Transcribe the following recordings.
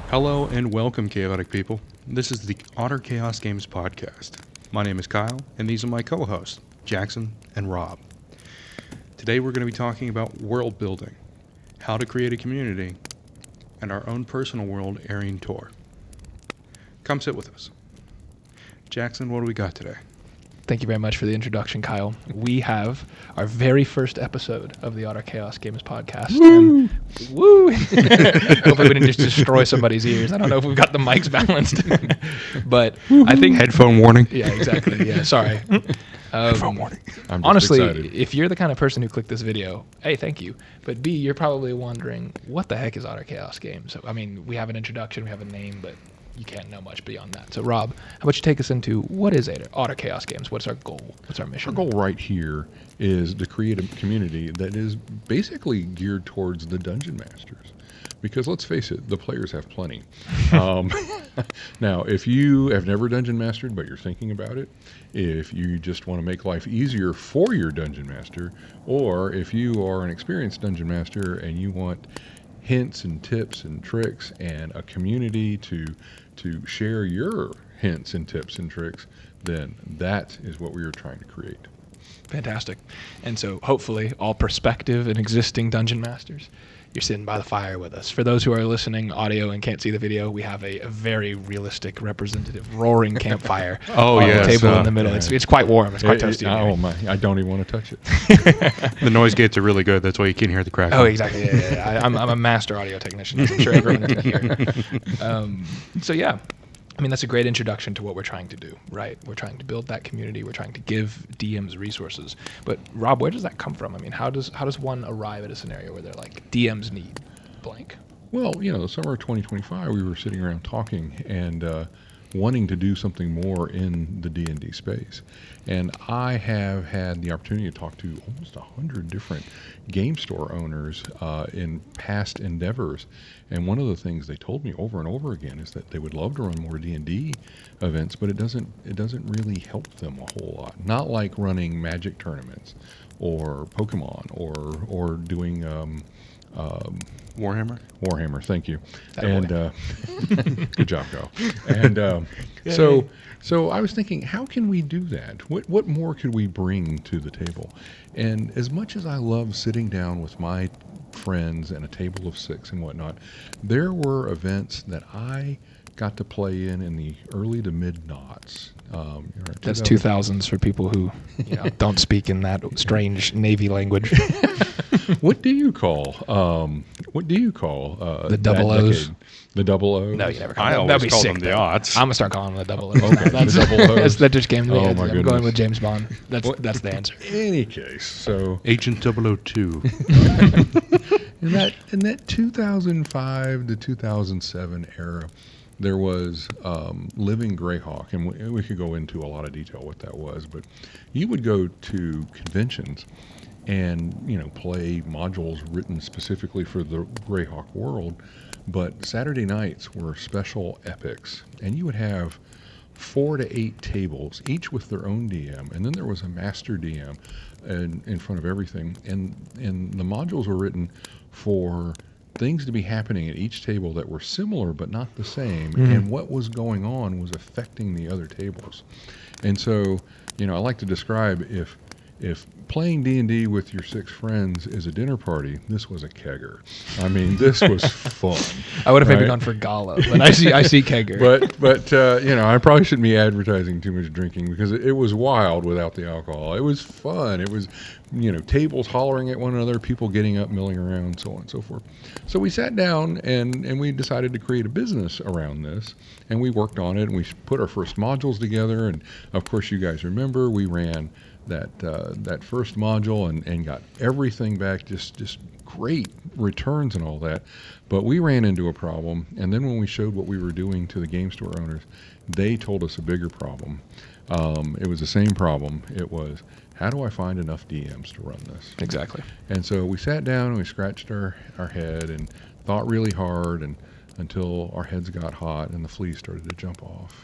Hello and welcome, chaotic people. This is the Otter Chaos Games podcast. My name is Kyle, and these are my co-hosts, Jackson and Rob. Today we're going to be talking about world building, how to create a community, and our own personal world airing tour. Come sit with us. Jackson, what do we got today? Thank you very much for the introduction, Kyle. We have our very first episode of the Otter Chaos Games podcast. Woo! And, woo! Hopefully we didn't just destroy somebody's ears. I don't know if we've got the mics balanced. But I think... Headphone warning. Yeah, exactly. Yeah, sorry. Headphone warning. I'm just honestly, excited. if you're the kind of person who clicked this video, A, thank you. But B, you're probably wondering, what the heck is Otter Chaos Games? So, I mean, we have an introduction, we have a name, but you can't know much beyond that. So, Rob, how about you take us into what is Otter Chaos Games? What's our goal? What's our mission? Our goal right here is to create a community that is basically geared towards the dungeon masters. Because let's face it, the players have plenty. Now, if you have never dungeon mastered, but you're thinking about it, if you just want to make life easier for your dungeon master, or if you are an experienced dungeon master and you want hints and tips and tricks and a community to share your hints and tips and tricks, then that is what we are trying to create. Fantastic. And so hopefully all prospective and existing dungeon masters, you're sitting by the fire with us. For those who are listening audio and can't see the video, we have a very realistic representative roaring campfire Oh, on yes, the table in the middle. yeah. It's quite warm. It's quite toasty. in Oh here. my! I don't even want to touch it. The noise gates are really good. That's why you can't hear the crackling. Oh, exactly. Yeah. I'm a master audio technician, as I'm sure everyone can hear. So, yeah. I mean, that's a great introduction to what we're trying to do, right? We're trying to build that community. We're trying to give DMs resources. But, Rob, where does that come from? I mean, how does one arrive at a scenario where they're like, DMs need blank? Well, the summer of 2025, we were sitting around talking and wanting to do something more in the D&D space. And I have had the opportunity to talk to almost 100 different game store owners in past endeavors. And one of the things they told me over and over again is that they would love to run more D&D events, but it doesn't really help them a whole lot. Not like running Magic tournaments or Pokemon or doing Warhammer, thank you. And good job, Kyle. And so I was thinking, how can we do that? What more could we bring to the table? And as much as I love sitting down with my friends and a table of six and whatnot, there were events that I got to play in the early to mid noughts. That's 2000s for people who don't speak in that strange Navy language. What do you call The double O's? The double O's? No, you never call I them. always That'd be call sick, them the though. odds. I'm going to start calling them the double O's. Okay, That's, the double O's. that just came to me. Oh, my I'm goodness. going with James Bond. That's the answer. Any case, so Agent 002. in that 2005 to 2007 era, there was Living Greyhawk, and we could go into a lot of detail what that was, but you would go to conventions and play modules written specifically for the Greyhawk world, but Saturday nights were special epics, and you would have 4 to 8 tables, each with their own DM, and then there was a master DM in front of everything, and the modules were written for things to be happening at each table that were similar but not the same, and what was going on was affecting the other tables. And so, I like to describe if playing D&D with your 6 friends is a dinner party, this was a kegger. I mean, this was fun. I would have maybe right? gone for Gala, but I see kegger. But I probably shouldn't be advertising too much drinking because it was wild without the alcohol. It was fun. It was, tables hollering at one another, people getting up, milling around, so on and so forth. So we sat down and we decided to create a business around this, and we worked on it, and we put our first modules together. And of course, you guys remember we ran that first module and got everything back, just great returns and all that. But we ran into a problem, and then when we showed what we were doing to the game store owners, they told us a bigger problem. It was the same problem. It was, how do I find enough DMs to run this? Exactly. And so we sat down and we scratched our head and thought really hard until our heads got hot and the fleas started to jump off.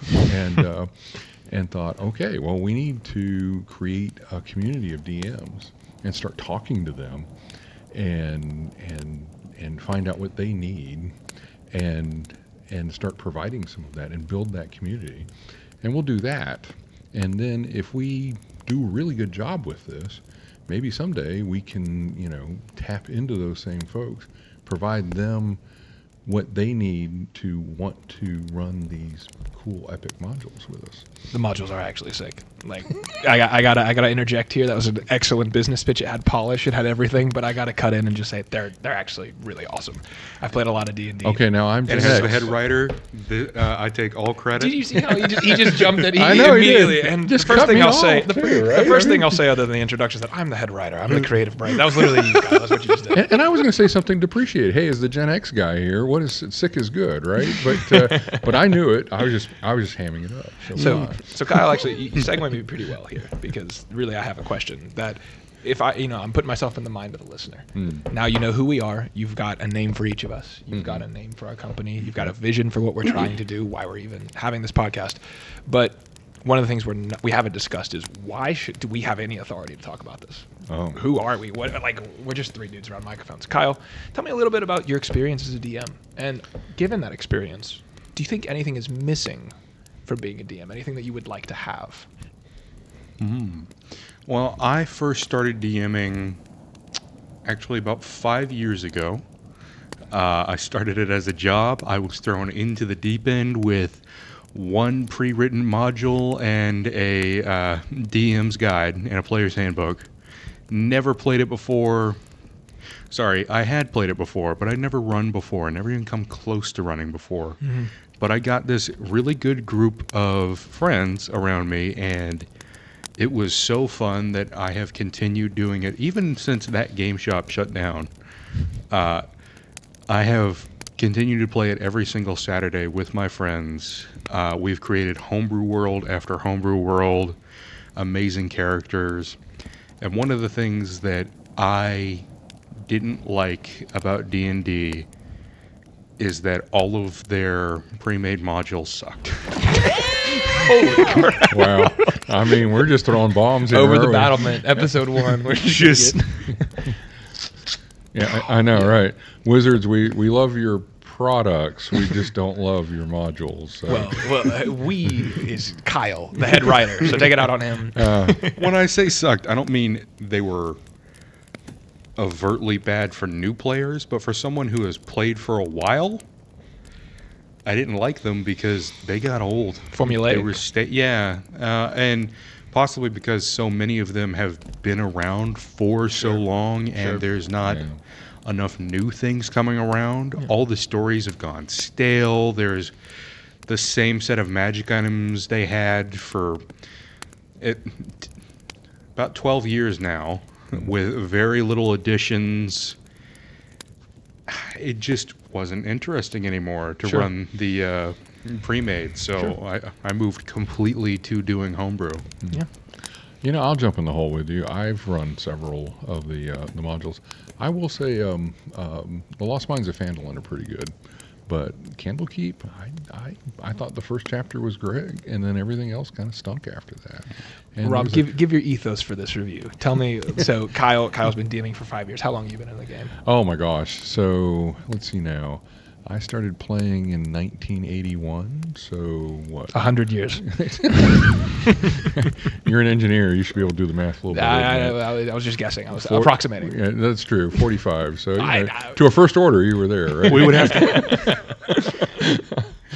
And thought, okay, well, we need to create a community of DMs and start talking to them and find out what they need and and start providing some of that and build that community. And we'll do that. And then if we do a really good job with this, maybe someday we can, tap into those same folks, provide them what they need to want to run these cool epic modules with us. The modules are actually sick. Like, I gotta interject here. That was an excellent business pitch. It had polish, it had everything, but I gotta cut in and just say they're actually really awesome. I've played a lot of D&D. Okay, now I'm And just as the head writer, I take all credit. Did you see how he just jumped in? I know, he immediately. did. And Just the first cut thing me I'll off, say, too, right? the first thing I'll say other than the introduction is that I'm the head writer. I'm the creative brain. That was literally you guys. That's what you just did. and I was going to say something to appreciate. Hey, as the Gen X guy here, what is sick is good, right? But I knew it. I was just hamming it up. So Kyle, actually, you segued me pretty well here, because really I have a question that if I'm putting myself in the mind of the listener. Now you know who we are. You've got a name for each of us. You've got a name for our company. You've got a vision for what we're trying to do, why we're even having this podcast. But one of the things we haven't discussed is do we have any authority to talk about this? Oh. Who are we? We're just three dudes around microphones. Kyle, tell me a little bit about your experience as a DM. And given that experience, do you think anything is missing from being a DM? Anything that you would like to have? Well, I first started DMing actually about 5 years ago. I started it as a job. I was thrown into the deep end with one pre-written module and a DM's guide and a player's handbook. Never played it before. Sorry, I had played it before, but I'd never run before. Never even come close to running before. But I got this really good group of friends around me, and it was so fun that I have continued doing it even since that game shop shut down. I have continued to play it every single Saturday with my friends. We've created homebrew world after homebrew world, amazing characters. And one of the things that I didn't like about D&D is that all of their pre-made modules sucked. Holy crap. Wow. I mean, we're just throwing bombs here, Over the aren't we? battlement, episode 1. We're Just Yeah, I know, right? Wizards, we love your products. We just don't love your modules. So. We is Kyle, the head writer, so take it out on him. when I say sucked, I don't mean they were overtly bad for new players, but for someone who has played for a while, I didn't like them because they got old. Formulaic. They were and possibly because so many of them have been around for so long, and there's not enough new things coming around. All the stories have gone stale. There's the same set of magic items they had for about 12 years now, with very little additions. It just wasn't interesting anymore to run the pre-made, so I moved completely to doing homebrew. Yeah. I'll jump in the hole with you. I've run several of the modules. I will say the Lost Mines of Phandalin are pretty good, but Candlekeep, I thought the first chapter was great, and then everything else kind of stunk after that. And Rob, give your ethos for this review. Tell me, so Kyle's been DMing for 5 years. How long have you been in the game? Oh my gosh. So let's see now. I started playing in 1981, so what? 100 years. You're an engineer. You should be able to do the math a little bit. I was just guessing. I was approximating. Yeah, that's true. 45. So to a first order, you were there, right? We would have to.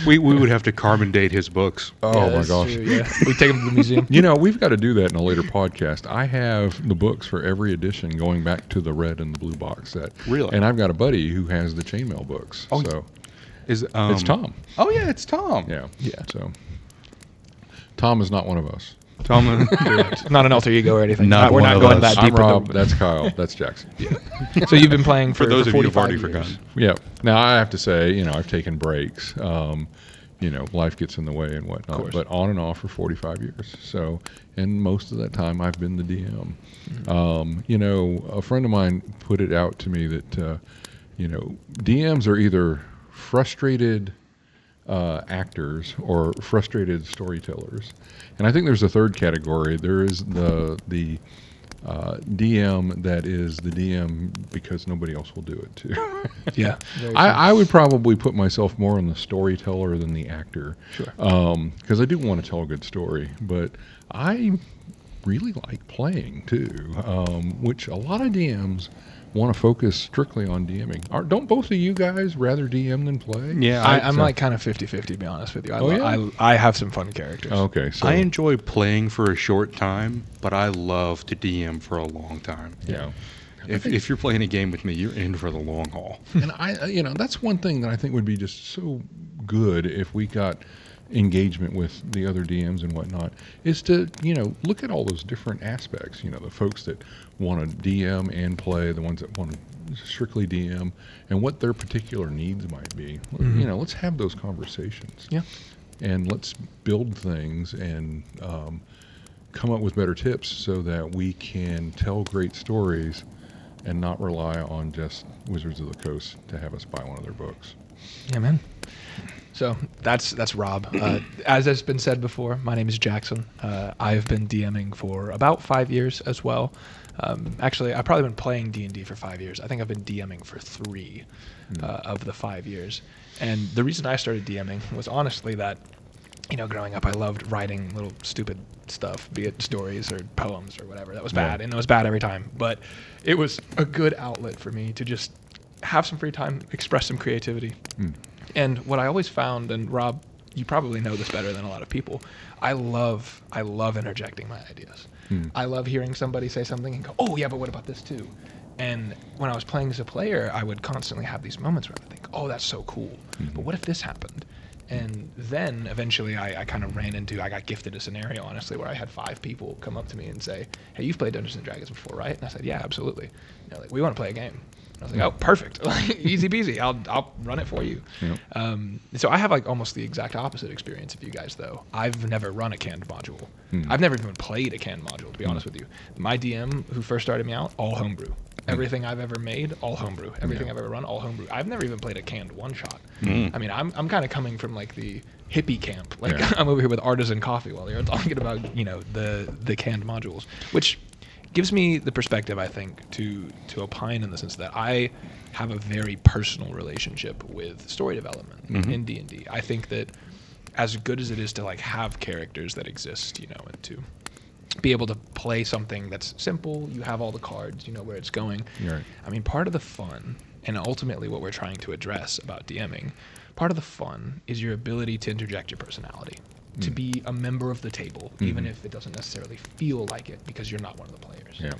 We would have to carbon date his books. Oh my gosh. True, yeah. We take them to the museum. We've got to do that in a later podcast. I have the books for every edition going back to the red and the blue box set. Really? And I've got a buddy who has the chainmail books. Oh, so it's Tom. Oh yeah, it's Tom. Yeah. So Tom is not one of us. Tom, Not an alter ego or anything. Not We're one not of going us. that deep. I'm Rob. That's Kyle. That's Jackson. So you've been playing for those of you who've already 45 years. forgotten. Yeah. Now I have to say, I've taken breaks. Life gets in the way and whatnot. But on and off for 45 years. So, and most of that time I've been the DM. A friend of mine put it out to me that, DMs are either frustrated actors or frustrated storytellers. And I think there's a third category. There is the DM that is the DM because nobody else will do it too. Yeah. I would probably put myself more on the storyteller than the actor. Sure. Because I do want to tell a good story, but I really like playing too, which a lot of DMs want to focus strictly on DMing. Don't both of you guys rather DM than play? Yeah, I'm like kind of 50-50 to be honest with you. I have some fun characters. Okay, so I enjoy playing for a short time, but I love to DM for a long time. yeah. If you're playing a game with me, you're in for the long haul. And that's one thing that I think would be just so good if we got engagement with the other DMs and whatnot, is to, look at all those different aspects, the folks that want to DM and play, the ones that want to strictly DM, and what their particular needs might be. Mm-hmm. Let's have those conversations. Yeah. And let's build things and come up with better tips so that we can tell great stories and not rely on just Wizards of the Coast to have us buy one of their books. Yeah, man. So that's Rob. As has been said before, my name is Jackson. I've been DMing for about 5 years as well. Actually, I've probably been playing D&D for 5 years. I think I've been DMing for 3 of the 5 years. And the reason I started DMing was honestly that, growing up, I loved writing little stupid stuff, be it stories or poems or whatever. That was bad, and it was bad every time. But it was a good outlet for me to just have some free time, express some creativity. And what I always found, and Rob, you probably know this better than a lot of people, I love interjecting my ideas. I love hearing somebody say something and go, oh yeah, but what about this too? And when I was playing as a player, I would constantly have these moments where I would think, oh, that's so cool, but what if this happened? And then eventually I kind of I got gifted a scenario, honestly, where I had 5 people come up to me and say, hey, you've played Dungeons & Dragons before, right? And I said, yeah, absolutely. Like, we want to play a game. I was like, oh, perfect. Easy peasy. I'll run it for you. Yep. So I have like almost the exact opposite experience of you guys, though. I've never run a canned module. I've never even played a canned module, to be honest with you. My DM, who first started me out, all homebrew. Everything I've ever made, all homebrew. Everything I've ever run, all homebrew. I've never even played a canned one-shot. I mean, I'm kind of coming from like the hippie camp. Like I'm over here with artisan coffee while you're talking about, the canned modules, which gives me the perspective, I think, to opine in the sense that I have a very personal relationship with story development in D&D. I think that as good as it is to like have characters that exist, and to be able to play something that's simple, you have all the cards, you know where it's going. Right. I mean, part of the fun, and ultimately what we're trying to address about DMing, part of the fun is your ability to interject your personality. To be a member of the table, even if it doesn't necessarily feel like it because you're not one of the players. Yeah.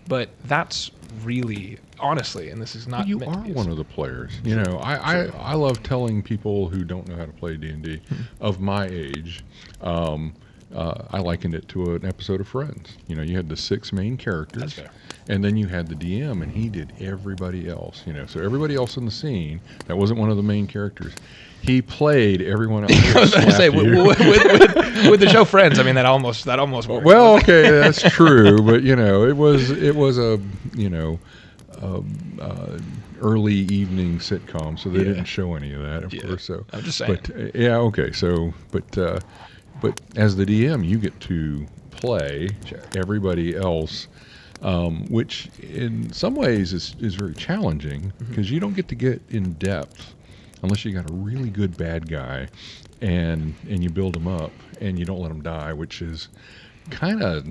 But that's really, honestly, and this is not. You meant are to be one of the players. I love telling people who don't know how to play D&D of my age. I likened it to an episode of Friends. You had the 6 main characters. That's fair. And then you had the DM, and he did everybody else. So everybody else in the scene that wasn't one of the main characters, he played everyone else. I was going to say with the show Friends, I mean that almost worked. Well, okay, that's true, but it was a early evening sitcom, so they didn't show any of that, of course. So I'm just saying. But okay, so but as the DM, you get to play everybody else. Which in some ways is very challenging because you don't get to get in depth unless you got a really good bad guy and you build them up and you don't let them die, which is kind of,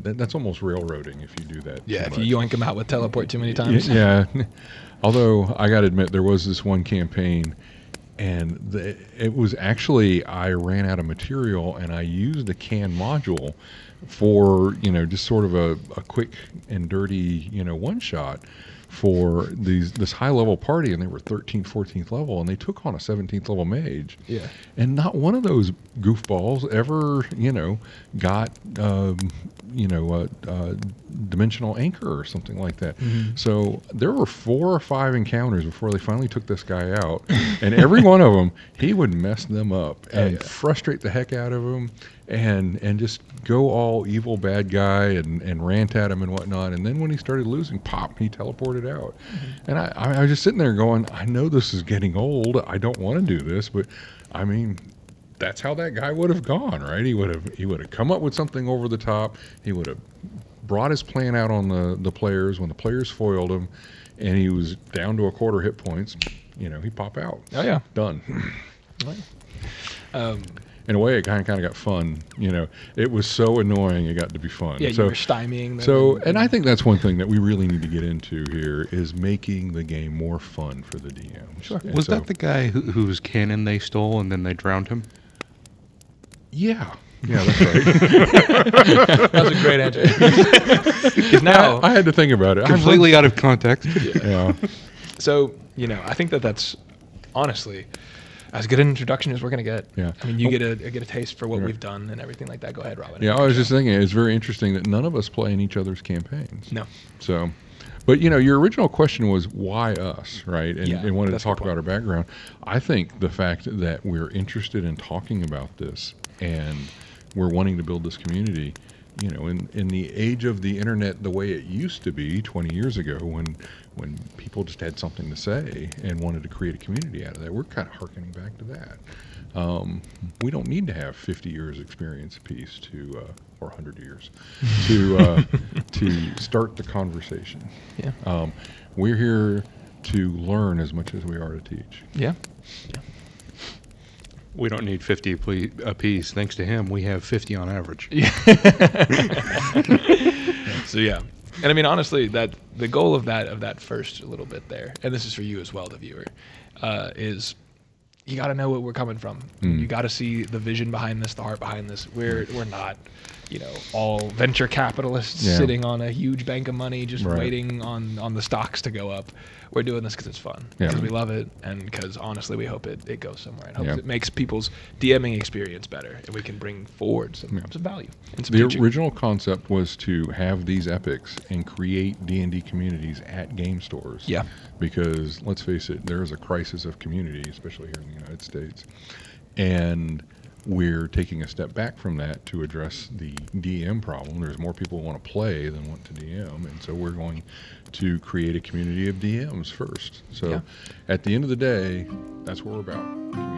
that's almost railroading if you do that. Yeah, if you yoink them out with teleport too many times. Yeah. Although I got to admit, there was this one campaign and it was actually, I ran out of material and I used a canned module for, just sort of a quick and dirty, one shot for this high level party, and they were 13th, 14th level, and they took on a 17th level mage. Yeah. And not one of those goofballs ever, got, dimensional anchor or something like that. So there were 4 or 5 encounters before they finally took this guy out, and every one of them, he would mess them up and frustrate the heck out of them. And just go all evil bad guy and rant at him and whatnot. And then when he started losing, pop, he teleported out. And I was just sitting there going, I know this is getting old. I don't want to do this, but I mean, that's how that guy would have gone, right? He would have come up with something over the top. He would have brought his plan out on the players. When the players foiled him, and he was down to a quarter hit points, he'd pop out. Oh yeah, Done. Oh, In a way, it kind of got fun. It was so annoying, it got to be fun. yeah, So, you were stymieing them. so, and I think that's one thing that we really need to get into here is making the game more fun for the DMs. Sure. And Was so- that the guy whose cannon they stole and then they drowned him? Yeah. Yeah, that's right. That was a great answer. 'Cause now, I had to think about it. Completely out of context. Yeah. so I think that's honestly as good an introduction as we're gonna get. Yeah. I mean, you get a taste for what Right. we've done and everything like that. Go ahead, Robin. Yeah, I was just thinking, it's very interesting that none of us play in each other's campaigns. No. So, but your original question was why us, right? And, Yeah, and wanted to that's a talk good about our background. I think the fact that we're interested in talking about this and we're wanting to build this community, in the age of the internet, the way it used to be 20 years ago, when people just had something to say and wanted to create a community out of that, we're kind of harkening back to that. We don't need to have 50 years experience apiece or 100 years to start the conversation. Yeah. We're here to learn as much as we are to teach. Yeah. We don't need 50 apiece. Thanks to him, we have 50 on average. So yeah, and I mean honestly, that the goal of that first little bit there, and this is for you as well, the viewer, is you got to know what we're coming from. You got to see the vision behind this, the heart behind this. We're not, all venture capitalists sitting on a huge bank of money just Right. waiting on the stocks to go up. We're doing this because it's fun, Yeah. because we love it, and because honestly we hope it goes somewhere. And hope Yeah. it makes people's DMing experience better, and we can bring forward some value and some The teaching. original concept was to have these epics and create D&D communities at game stores. Yeah. Because let's face it, there is a crisis of community, especially here in the United States. And we're taking a step back from that to address the DM problem. There's more people who want to play than want to DM. And so we're going to create a community of DMs first. So Yeah. at the end of the day, that's what we're about. Community.